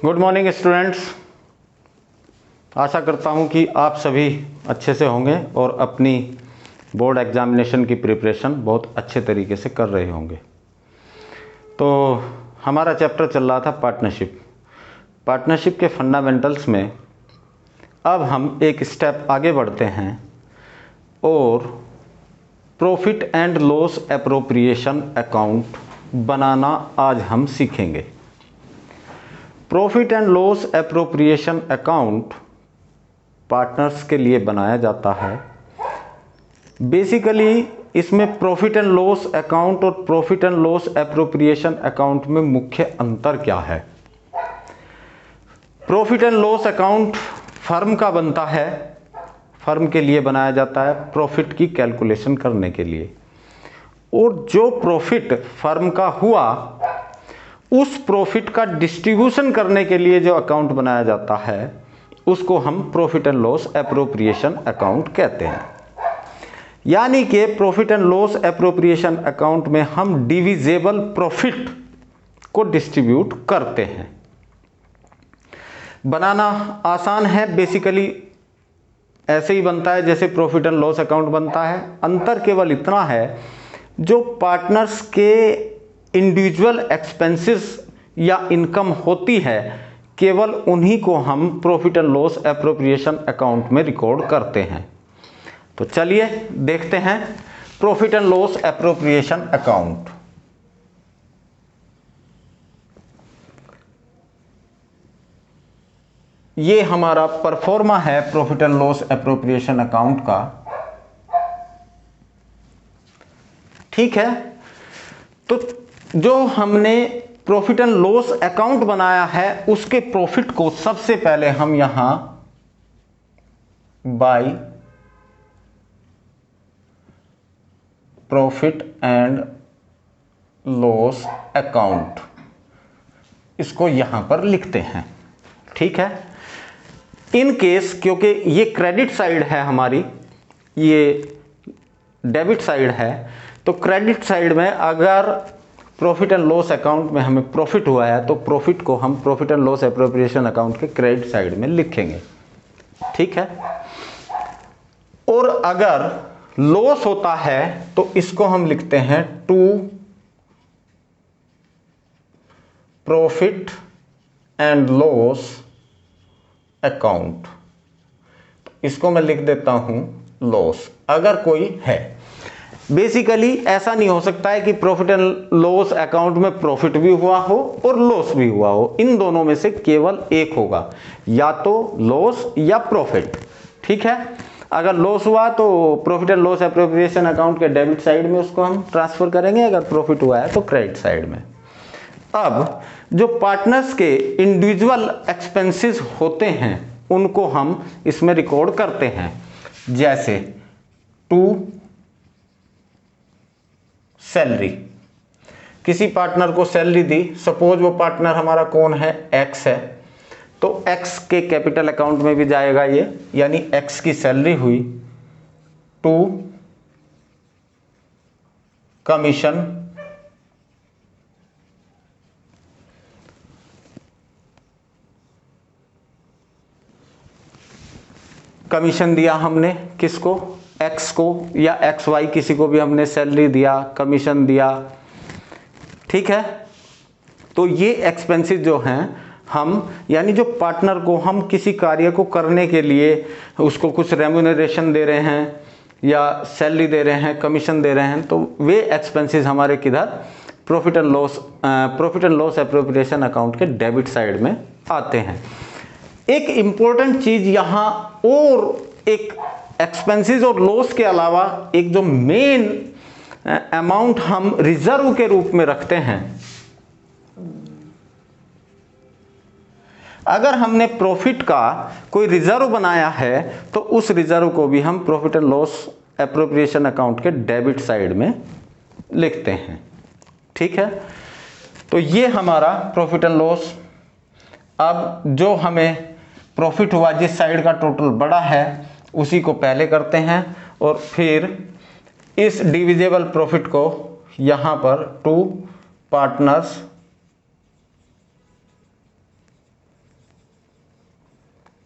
Good morning students. आशा करता हूँ कि आप सभी अच्छे से होंगे और अपनी बोर्ड एग्जामिनेशन की प्रिपरेशन बहुत अच्छे तरीके से कर रहे होंगे। तो हमारा चैप्टर चल रहा था पार्टनरशिप के फंडामेंटल्स में अब हम एक स्टेप आगे बढ़ते हैं और profit and loss appropriation account बनाना आज हम सीखेंगे। Profit and loss appropriation account partners के लिए बनाया जाता है। बेसिकली इसमें प्रॉफिट एंड लॉस अकाउंट और profit and loss appropriation account में मुख्य अंतर क्या है। Profit and loss account firm का बनता है, फर्म के लिए बनाया जाता है प्रॉफिट की कैलकुलेशन करने के लिए, और जो प्रॉफिट फर्म का हुआ उस प्रॉफिट का डिस्ट्रीब्यूशन करने के लिए जो अकाउंट बनाया जाता है उसको हम profit and loss appropriation account कहते हैं। यानी कि profit and loss appropriation account में हम डिविजेबल प्रॉफिट को डिस्ट्रीब्यूट करते हैं। बनाना आसान है, बेसिकली ऐसे ही बनता है जैसे प्रॉफिट एंड लॉस अकाउंट बनता है। अंतर केवल इतना है, जो पार्टनर्स के इंडिविजुअल एक्सपेंसेस या इनकम होती है केवल उन्हीं को हम profit and loss appropriation account में रिकॉर्ड करते हैं। तो चलिए देखते हैं profit and loss appropriation account. ये हमारा परफॉर्मा है profit and loss appropriation account का। ठीक है, तो जो हमने प्रॉफिट एंड लॉस अकाउंट बनाया है उसके प्रॉफिट को सबसे पहले हम यहां by profit and loss account इसको यहां पर लिखते हैं। ठीक है, इन केस क्योंकि ये क्रेडिट साइड है हमारी, ये डेबिट साइड है, तो क्रेडिट साइड में अगर प्रॉफिट एंड लॉस अकाउंट में हमें प्रॉफिट हुआ है तो प्रॉफिट को हम profit and loss appropriation account के क्रेडिट साइड में लिखेंगे। ठीक है, और अगर लॉस होता है तो इसको हम लिखते हैं to profit and loss account. इसको मैं लिख देता हूं लॉस अगर कोई है। बेसिकली ऐसा नहीं हो सकता है कि प्रॉफिट एंड लॉस अकाउंट में प्रॉफिट भी हुआ हो और लॉस भी हुआ हो, इन दोनों में से केवल एक होगा, या तो लॉस या प्रॉफिट। ठीक है, अगर लॉस हुआ तो profit and loss appropriation account के डेबिट साइड में उसको हम ट्रांसफर करेंगे, अगर प्रॉफिट हुआ है तो क्रेडिट साइड में। अब जो पार्टनर्स के इंडिविजुअल एक्सपेंसेस होते हैं उनको हम इसमें रिकॉर्ड करते हैं, जैसे टू सैलरी। किसी पार्टनर को सैलरी दी, सपोज वो पार्टनर हमारा कौन है, एक्स है, तो एक्स के कैपिटल अकाउंट में भी जाएगा ये, यानी एक्स की सैलरी हुई। टू कमीशन, कमीशन दिया हमने किसको, एक्स को, या एक्स वाई किसी को भी हमने सैलरी दिया, कमीशन दिया। ठीक है, तो ये एक्सपेंसेस जो हैं हम, यानी जो पार्टनर को हम किसी कार्य को करने के लिए उसको कुछ रेम्यूनरेशन दे रहे हैं या सैलरी दे रहे हैं, कमीशन दे रहे हैं, तो वे एक्सपेंसेस हमारे किधर profit and loss appropriation account के डेबिट साइड में आते हैं। एक इंपॉर्टेंट चीज यहां, और एक एक्सपेंसेस और लॉस के अलावा एक जो मेन अमाउंट हम रिजर्व के रूप में रखते हैं, अगर हमने प्रॉफिट का कोई रिजर्व बनाया है तो उस रिजर्व को भी हम profit and loss appropriation account के डेबिट साइड में लिखते हैं। ठीक है, तो ये हमारा प्रॉफिट एंड लॉस। अब जो हमें प्रॉफिट हुआ, जिस साइड का टोटल बड़ा है उसी को पहले करते हैं, और फिर इस डिविजेबल प्रॉफिट को यहां पर टू पार्टनर्स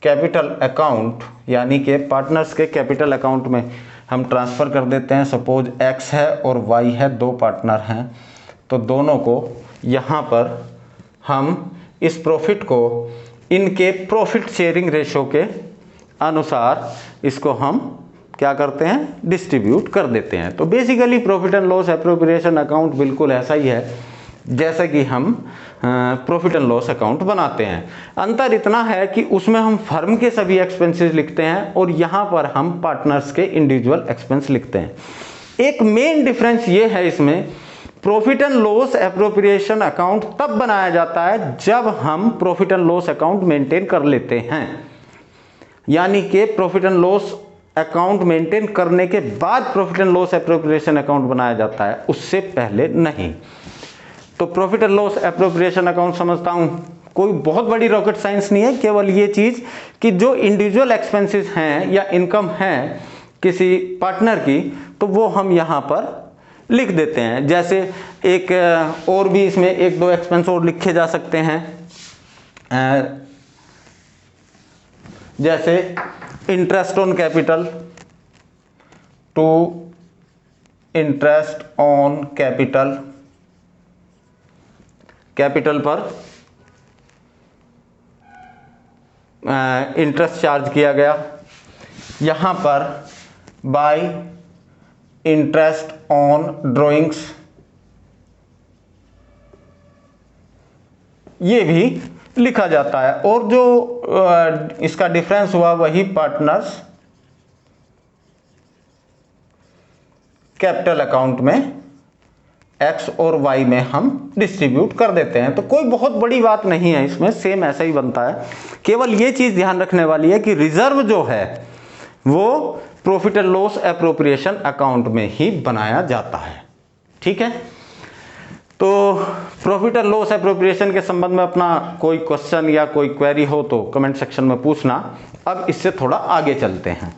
कैपिटल अकाउंट यानी कि पार्टनर्स के कैपिटल अकाउंट में हम ट्रांसफ़र कर देते हैं। सपोज एक्स है और वाई है, दो पार्टनर हैं, तो दोनों को यहाँ पर हम इस प्रॉफिट को इनके प्रॉफिट शेयरिंग रेशो के अनुसार इसको हम क्या करते हैं, डिस्ट्रीब्यूट कर देते हैं। तो basically profit and loss appropriation account बिल्कुल ऐसा ही है जैसे कि हम प्रॉफिट एंड लॉस अकाउंट बनाते हैं। अंतर इतना है कि उसमें हम फर्म के सभी एक्सपेंसेस लिखते हैं और यहाँ पर हम पार्टनर्स के इंडिविजुअल एक्सपेंस लिखते हैं। एक मेन डिफरेंस ये है इसमें, profit and loss appropriation account तब बनाया जाता है जब हम profit and loss account maintain कर लेते हैं, यानी कि profit and loss account maintain करने के बाद profit and loss appropriation account बनाया जाता है, उससे पहले नहीं। तो profit and loss appropriation account समझता हूं कोई बहुत बड़ी रॉकेट साइंस नहीं है, केवल ये चीज कि जो इंडिविजुअल एक्सपेंसेस हैं या इनकम है किसी पार्टनर की, तो वो हम यहां पर लिख देते हैं। जैसे एक और भी इसमें एक दो एक्सपेंस और लिखे जा सकते हैं, जैसे interest on capital, to interest on capital, capital पर इंटरेस्ट चार्ज किया गया, यहां पर बाय इंटरेस्ट ऑन ड्रॉइंग्स, ये भी लिखा जाता है। और जो इसका डिफरेंस हुआ वही पार्टनर्स कैपिटल अकाउंट में एक्स और वाई में हम डिस्ट्रीब्यूट कर देते हैं। तो कोई बहुत बड़ी बात नहीं है इसमें, सेम ऐसा ही बनता है। केवल ये चीज ध्यान रखने वाली है कि रिजर्व जो है वो profit and loss appropriation account में ही बनाया जाता है। ठीक है, तो प्रॉफिट एंड लॉस एप्रोप्रिएशन के संबंध में अपना कोई क्वेश्चन या कोई क्वेरी हो तो कमेंट सेक्शन में पूछना। अब इससे थोड़ा आगे चलते हैं।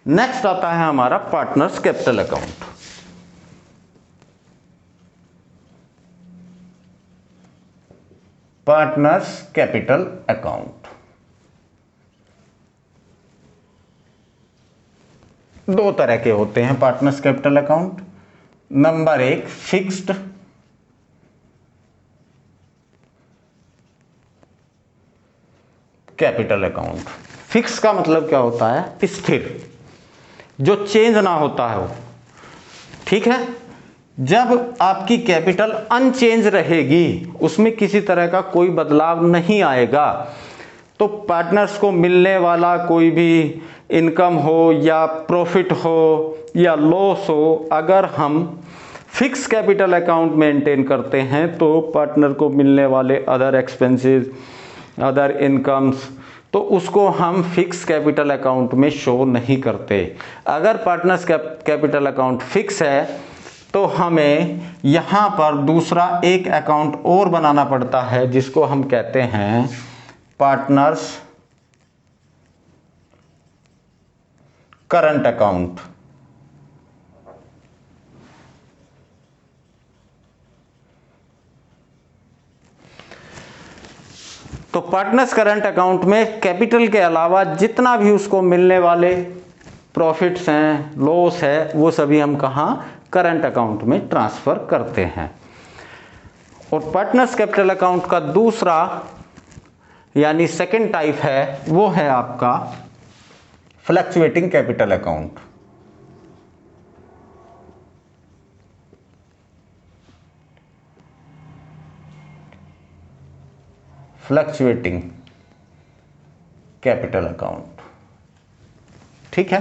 नेक्स्ट आता है हमारा partners capital account. Partners capital account दो तरह के होते हैं पार्टनर्स कैपिटल अकाउंट। नंबर एक, फिक्स्ड, कैपिटल अकाउंट। फिक्स का मतलब क्या होता है, स्थिर, जो चेंज ना होता है वो। ठीक है, जब आपकी कैपिटल अनचेंज रहेगी, उसमें किसी तरह का कोई बदलाव नहीं आएगा, तो पार्टनर्स को मिलने वाला कोई भी इनकम हो या प्रॉफिट हो या लॉस हो, अगर हम फिक्स कैपिटल अकाउंट मेंटेन करते हैं तो पार्टनर को मिलने वाले अदर एक्सपेंसेस, अदर इनकम्स, तो उसको हम फिक्स कैपिटल अकाउंट में शो नहीं करते। अगर पार्टनर्स कैपिटल अकाउंट फिक्स है तो हमें यहाँ पर दूसरा एक अकाउंट और बनाना पड़ता है जिसको हम कहते हैं पार्टनर्स करंट अकाउंट। तो पार्टनर्स करंट अकाउंट में कैपिटल के अलावा जितना भी उसको मिलने वाले प्रॉफिट्स हैं, लॉस है, वो सभी हम कहाँ, करंट अकाउंट में ट्रांसफर करते हैं। और पार्टनर्स कैपिटल अकाउंट का दूसरा यानी सेकंड टाइप है, वो है आपका fluctuating capital account. Fluctuating capital account. ठीक है,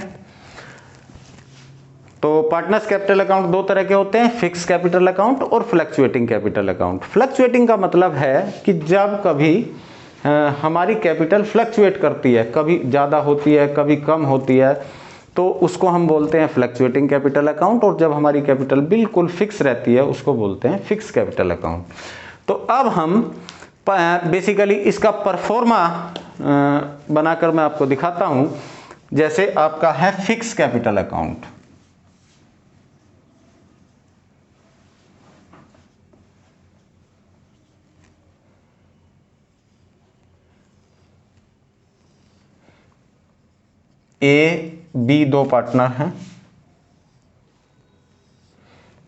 तो पार्टनर्स कैपिटल अकाउंट दो तरह के होते हैं, फिक्स कैपिटल अकाउंट और फ्लक्चुएटिंग कैपिटल अकाउंट। फ्लक्चुएटिंग का मतलब है कि जब कभी हमारी कैपिटल फ्लक्चुएट करती है, कभी ज़्यादा होती है कभी कम होती है, तो उसको हम बोलते हैं फ्लक्चुएटिंग कैपिटल अकाउंट। और जब हमारी कैपिटल बिल्कुल फिक्स रहती है उसको बोलते हैं फिक्स कैपिटल अकाउंट। तो अब हम बेसिकली इसका परफॉर्मा बनाकर मैं आपको दिखाता हूं। जैसे आपका है fix capital account, A B दो पार्टनर हैं,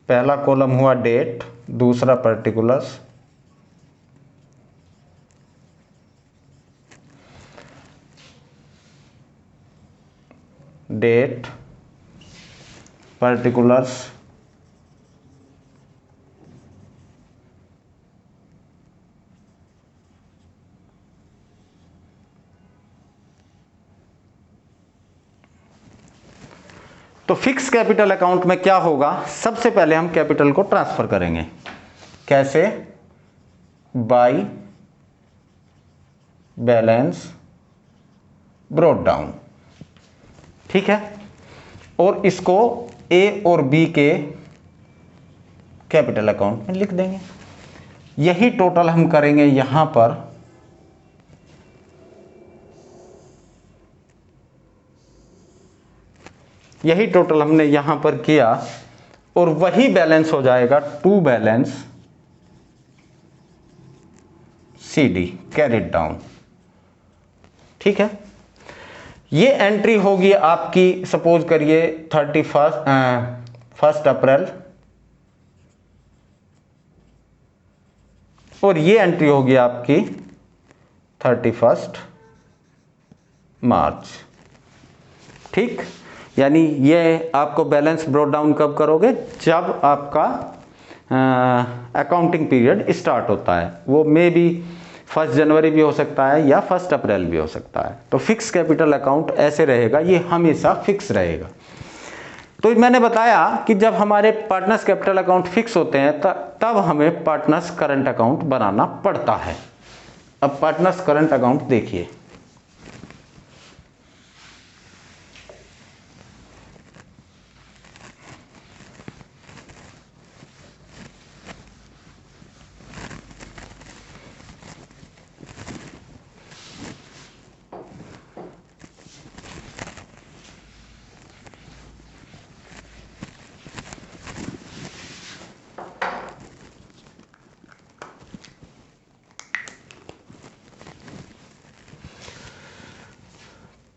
पहला कॉलम हुआ डेट, दूसरा पर्टिकुलर्स। डेट, पर्टिकुलर्स, तो फिक्स कैपिटल अकाउंट में क्या होगा, सबसे पहले हम कैपिटल को ट्रांसफर करेंगे। कैसे? बाय बैलेंस ब्रॉट डाउन, ठीक है। और इसको ए और बी के कैपिटल अकाउंट में लिख देंगे। यही टोटल हम करेंगे यहां पर। यही टोटल हमने यहां पर किया और वही बैलेंस हो जाएगा to balance CD carried down, ठीक है। ये एंट्री होगी आपकी, सपोज करिए 1 अप्रैल, और ये एंट्री होगी आपकी 31 मार्च, ठीक। यानी ये आपको बैलेंस ब्रॉट डाउन कब करोगे, जब आपका अकाउंटिंग पीरियड स्टार्ट होता है। वो मे बी 1 जनवरी भी हो सकता है या 1 अप्रैल भी हो सकता है। तो फिक्स कैपिटल अकाउंट ऐसे रहेगा, ये हमेशा फिक्स रहेगा। तो मैंने बताया कि जब हमारे पार्टनर्स कैपिटल अकाउंट फिक्स होते हैं तब हमें पार्टनर्स करंट अकाउंट बनाना पड़ता है। अब पार्टनर्स करंट अकाउंट देखिए,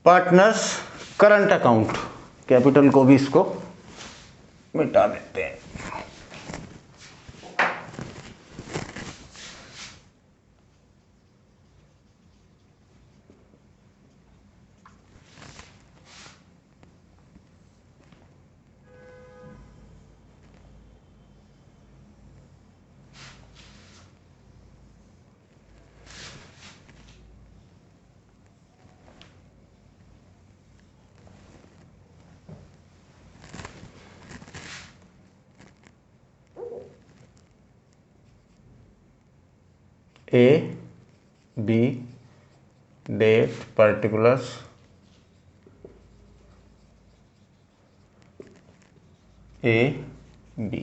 पार्टनर्स करंट अकाउंट, कैपिटल को भी इसको मिटा देते हैं। A B date particulars A B.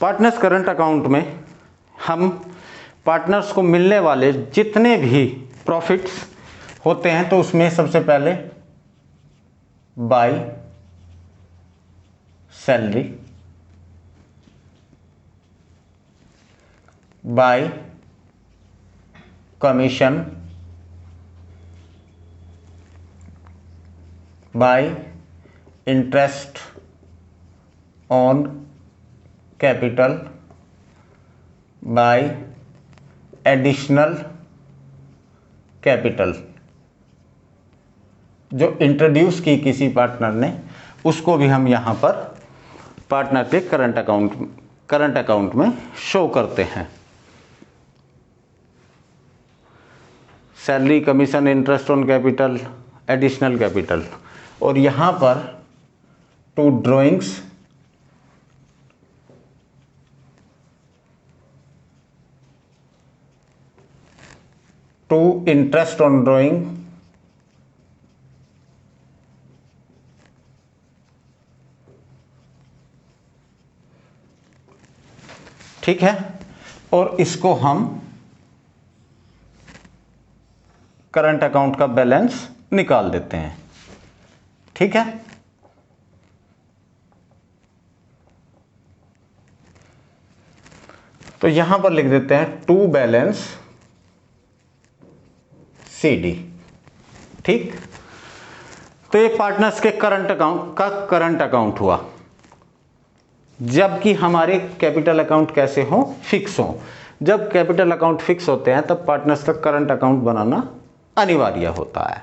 Partners current account में हम पार्टनर्स को मिलने वाले जितने भी प्रॉफिट्स होते हैं तो उसमें सबसे पहले by salary, bye commission, bye interest on capital, bye additional capital जो इंट्रोड्यूस की किसी पार्टनर ने, उसको भी हम यहां पर पार्टनर के करंट अकाउंट में शो करते हैं। Salary, commission, interest on capital, additional capital. और यहां पर to drawings, to interest on drawing, ठीक है, और इसको हम करंट अकाउंट का बैलेंस निकाल देते हैं। ठीक है, तो यहां पर लिख देते हैं टू बैलेंस CD। ठीक, तो ये पार्टनर्स के करंट अकाउंट का करंट अकाउंट हुआ, जबकि हमारे कैपिटल अकाउंट कैसे हो, फिक्स हो। जब कैपिटल अकाउंट फिक्स होते हैं तब पार्टनर्स का करंट अकाउंट बनाना अनिवार्य होता है।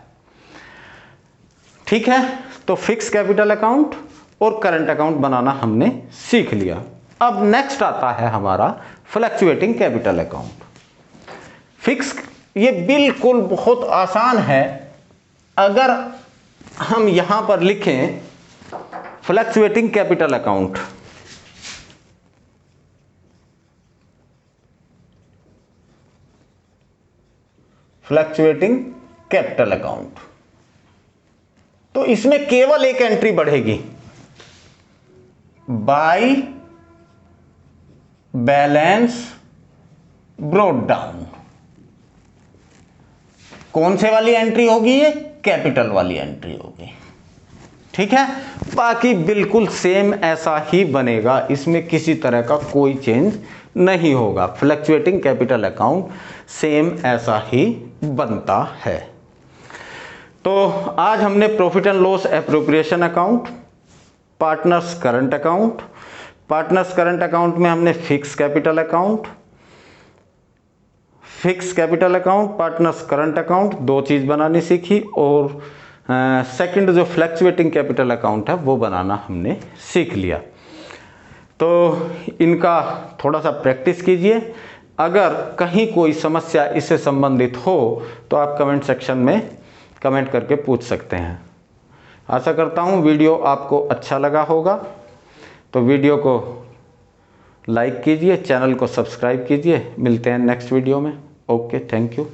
ठीक है, तो फिक्स कैपिटल अकाउंट और करंट अकाउंट बनाना हमने सीख लिया। अब नेक्स्ट आता है हमारा फ्लक्चुएटिंग कैपिटल अकाउंट। फिक्स, ये बिल्कुल बहुत आसान है। अगर हम यहां पर लिखें fluctuating capital account, fluctuating capital account, तो इसमें केवल एक एंट्री बढ़ेगी, बाय बैलेंस ब्रॉट डाउन। कौन से वाली एंट्री होगी, ये कैपिटल वाली एंट्री होगी। ठीक है, बाकी बिल्कुल सेम ऐसा ही बनेगा, इसमें किसी तरह का कोई चेंज नहीं होगा। फ्लक्चुएटिंग कैपिटल अकाउंट सेम ऐसा ही बनता है। तो आज हमने profit and loss appropriation account, partners current account, partners current account में हमने fix capital account, fix capital account, partners current account, दो चीज बनानी सीखी। और सेकंड जो फ्लक्चुएटिंग कैपिटल अकाउंट है वो बनाना हमने सीख लिया। तो इनका थोड़ा सा प्रैक्टिस कीजिए। अगर कहीं कोई समस्या इससे संबंधित हो तो आप कमेंट सेक्शन में कमेंट करके पूछ सकते हैं। आशा करता हूँ वीडियो आपको अच्छा लगा होगा, तो वीडियो को लाइक कीजिए, चैनल को सब्सक्राइब कीजिए। मिलते हैं नेक्स्ट वीडियो में। Okay, thank you.